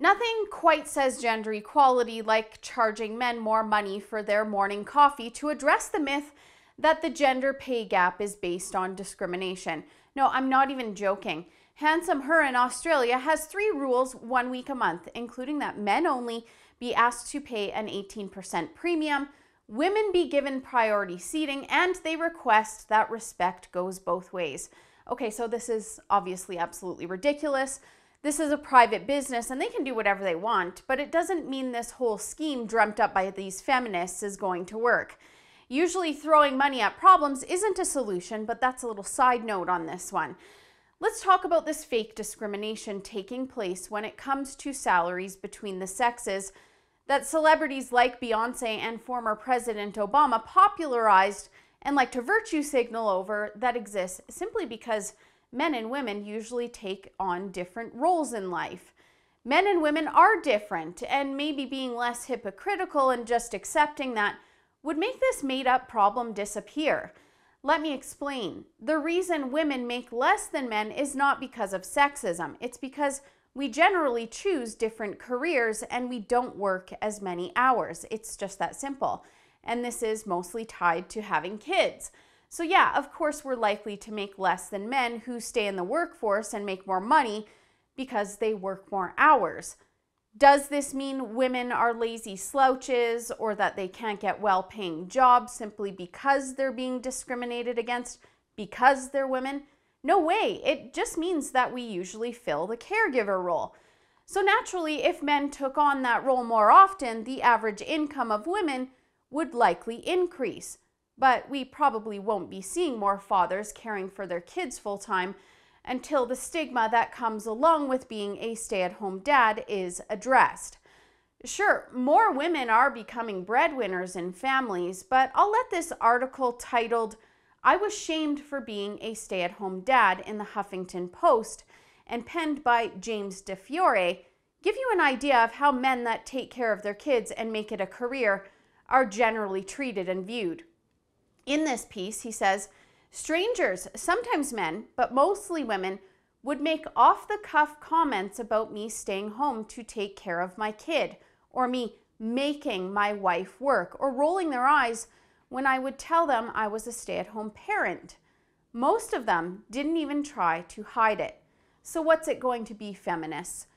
Nothing quite says gender equality like charging men more money for their morning coffee to address the myth that the gender pay gap is based on discrimination. No, I'm not even joking. Handsome Her in Australia has 3 rules 1 week a month, including that men only be asked to pay an 18% premium, women be given priority seating, and they request that respect goes both ways. Okay, so this is obviously absolutely ridiculous. This is a private business and they can do whatever they want, but it doesn't mean this whole scheme dreamt up by these feminists is going to work. Usually throwing money at problems isn't a solution, but that's a little side note on this one. Let's talk about this fake discrimination taking place when it comes to salaries between the sexes that celebrities like Beyonce and former President Obama popularized and like to virtue signal over that exists simply because men and women usually take on different roles in life. Men and women are different, and maybe being less hypocritical and just accepting that would make this made-up problem disappear. Let me explain. The reason women make less than men is not because of sexism. It's because we generally choose different careers and we don't work as many hours. It's just that simple. And this is mostly tied to having kids. So yeah, of course we're likely to make less than men who stay in the workforce and make more money because they work more hours. Does this mean women are lazy slouches or that they can't get well-paying jobs simply because they're being discriminated against because they're women? No way. It just means that we usually fill the caregiver role. So naturally, if men took on that role more often, the average income of women would likely increase. But we probably won't be seeing more fathers caring for their kids full-time until the stigma that comes along with being a stay-at-home dad is addressed. Sure, more women are becoming breadwinners in families, but I'll let this article titled, "I Was Shamed for Being a Stay-at-Home Dad" in the Huffington Post and penned by James DeFiore give you an idea of how men that take care of their kids and make it a career are generally treated and viewed. In this piece, he says, strangers, sometimes men, but mostly women, would make off-the-cuff comments about me staying home to take care of my kid, or me making my wife work, or rolling their eyes when I would tell them I was a stay-at-home parent. Most of them didn't even try to hide it. So what's it going to be, feminists?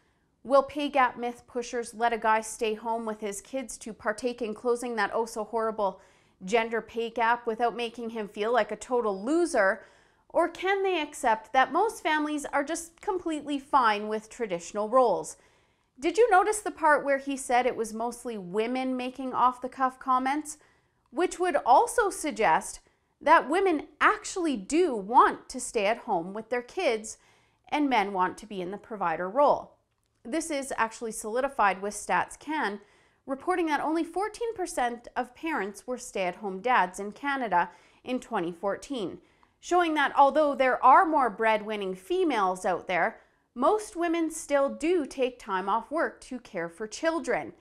Will pay gap myth pushers let a guy stay home with his kids to partake in closing that oh-so-horrible gender pay gap without making him feel like a total loser? Or can they accept that most families are just completely fine with traditional roles? Did you notice the part where he said it was mostly women making off-the-cuff comments? Which would also suggest that women actually do want to stay at home with their kids and men want to be in the provider role. This is actually solidified with Stats Can, reporting that only 14% of parents were stay-at-home dads in Canada in 2014, showing that although there are more breadwinning females out there, most women still do take time off work to care for children.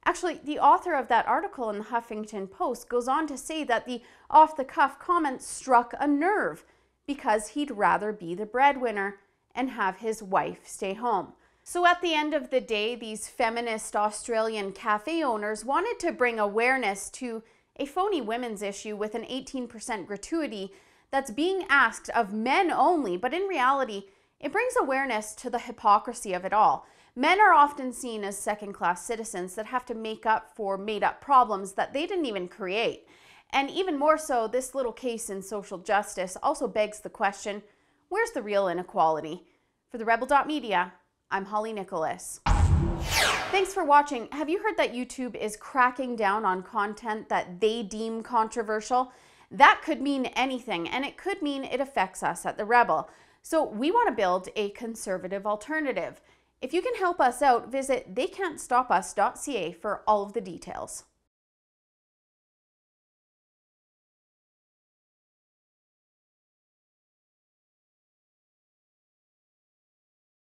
Actually, the author of that article in the Huffington Post goes on to say that the off-the-cuff comment struck a nerve because he'd rather be the breadwinner and have his wife stay home. So at the end of the day, these feminist Australian cafe owners wanted to bring awareness to a phony women's issue with an 18% gratuity that's being asked of men only, but in reality, it brings awareness to the hypocrisy of it all. Men are often seen as second-class citizens that have to make up for made-up problems that they didn't even create. And even more so, this little case in social justice also begs the question, where's the real inequality? For the Rebel.media, I'm Holly Nicholas. Thanks for watching. Have you heard that YouTube is cracking down on content that they deem controversial? That could mean anything, and it could mean it affects us at The Rebel. So we want to build a conservative alternative. If you can help us out, visit theycan'tstopus.ca for all of the details.